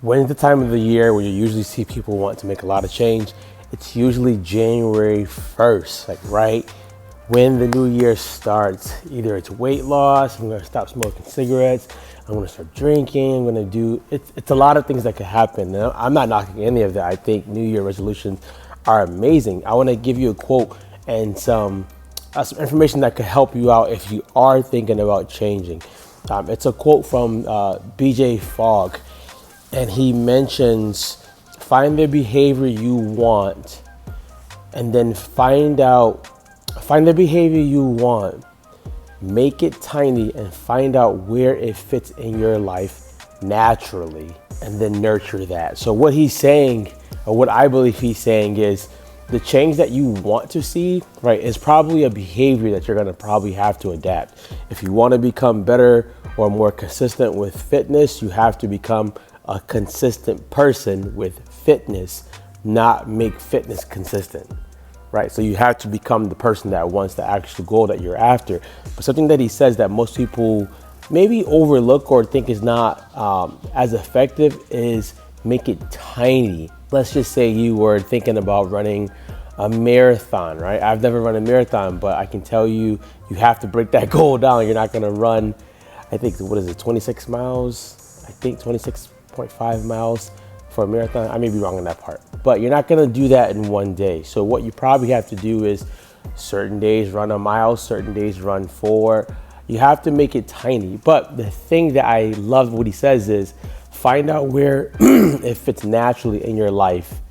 When's the time of the year where you usually see people want to make a lot of change? It's usually January 1st, like right when the new year starts. Either it's weight loss, I'm gonna stop smoking cigarettes, I'm gonna start drinking, I'm gonna do, it's a lot of things that could happen. Now, I'm not knocking any of that. I think New Year resolutions are amazing. I wanna give you a quote and some information that could help you out if you are thinking about changing. It's a quote from BJ Fogg, and he mentions, find the behavior you want, and then find the behavior you want, make it tiny, and find out where it fits in your life naturally, and then nurture that. So what he's saying, or what I believe he's saying, is the change that you want to see, right, is probably a behavior that you're gonna probably have to adapt. If you wanna become better or more consistent with fitness, you have to become a consistent person with fitness, not make fitness consistent, right? So you have to become the person that wants the actual goal that you're after. But something that he says that most people maybe overlook or think is not as effective is make it tiny. Let's just say you were thinking about running a marathon, right? I've never run a marathon, but I can tell you, you have to break that goal down. You're not gonna run, I think, 26 miles? I think 26.5 miles for a marathon. I may be wrong on that part, but you're not gonna do that in one day. So what you probably have to do is certain days run a mile, certain days run 4. You have to make it tiny. But the thing that I love what he says is, find out where it fits naturally in your life.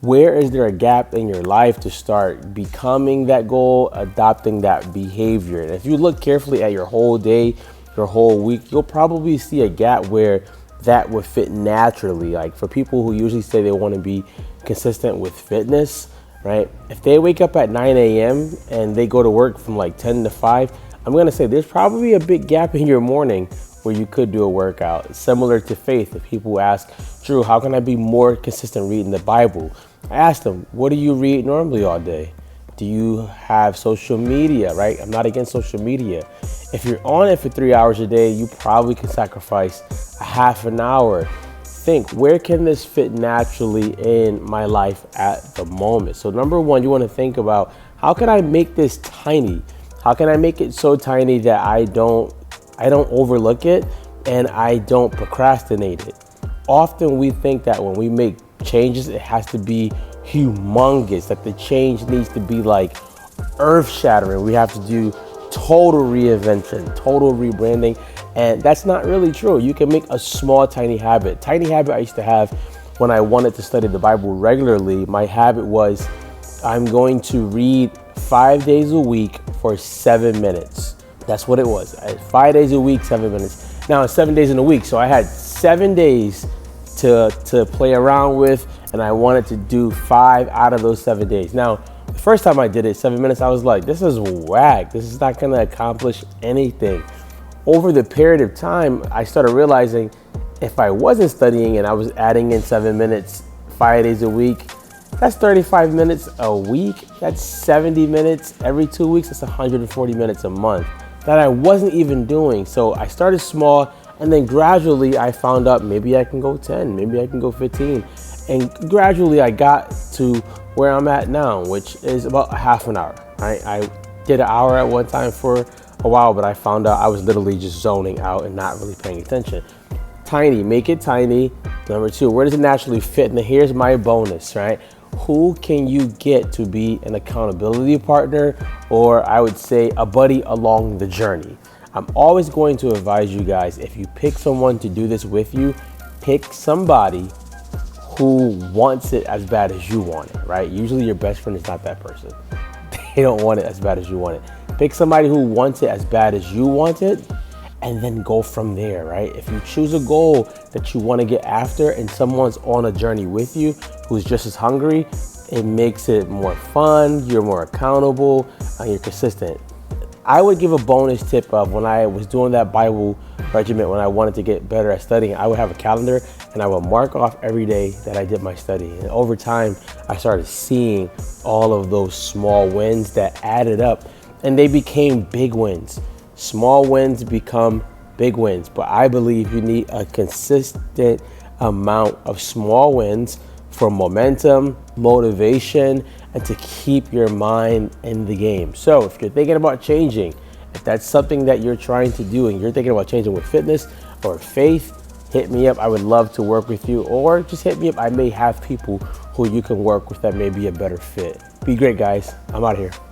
Where is there a gap in your life to start becoming that goal, adopting that behavior? And if you look carefully at your whole day, your whole week, you'll probably see a gap where that would fit naturally. Like for people who usually say they want to be consistent with fitness, right? If they wake up at 9 a.m. and they go to work from like 10 to 5, I'm gonna say there's probably a big gap in your morning where you could do a workout. Similar to faith, if people ask, Drew, how can I be more consistent reading the Bible? I ask them, what do you read normally all day? Do you have social media, right? I'm not against social media. If you're on it for 3 hours a day, you probably can sacrifice a half an hour. Think, where can this fit naturally in my life at the moment? So number one, you want to think about, how can I make this tiny? How can I make it so tiny that I don't overlook it and I don't procrastinate it? Often we think that when we make changes, it has to be humongous, that the change needs to be like earth-shattering. We have to do total reinvention, total rebranding, and that's not really true. You can make a small, tiny habit. Tiny habit I used to have when I wanted to study the Bible regularly. My habit was, I'm going to read 5 days a week for 7 minutes. That's what it was. 5 days a week, 7 minutes. Now it's 7 days in a week, so I had 7 days to play around with, and I wanted to do 5 out of those 7 days. Now, the first time I did it, 7 minutes, I was like, this is whack. This is not gonna accomplish anything. Over the period of time, I started realizing if I wasn't studying and I was adding in 7 minutes, 5 days a week, that's 35 minutes a week. That's 70 minutes every 2 weeks. That's 140 minutes a month that I wasn't even doing. So I started small, and then gradually I found out maybe I can go 10, maybe I can go 15. And gradually I got to where I'm at now, which is about a half an hour, right? I did an hour at one time for a while, but I found out I was literally just zoning out and not really paying attention. Tiny, make it tiny. Number two, where does it naturally fit? And here's my bonus, right? Who can you get to be an accountability partner, or I would say a buddy along the journey? I'm always going to advise you guys, if you pick someone to do this with you, pick somebody who wants it as bad as you want it, right? Usually your best friend is not that person. They don't want it as bad as you want it. Pick somebody who wants it as bad as you want it, and then go from there, right? If you choose a goal that you want to get after and someone's on a journey with you who's just as hungry, it makes it more fun, you're more accountable, and you're consistent. I would give a bonus tip of when I was doing that Bible regiment, when I wanted to get better at studying, I would have a calendar and I would mark off every day that I did my study. And over time, I started seeing all of those small wins that added up, and they became big wins. Small wins become big wins, but I believe you need a consistent amount of small wins for momentum, motivation, and to keep your mind in the game. So if you're thinking about changing, if that's something that you're trying to do and you're thinking about changing with fitness or faith, hit me up. I would love to work with you, or just hit me up. I may have people who you can work with that may be a better fit. Be great, guys. I'm out of here.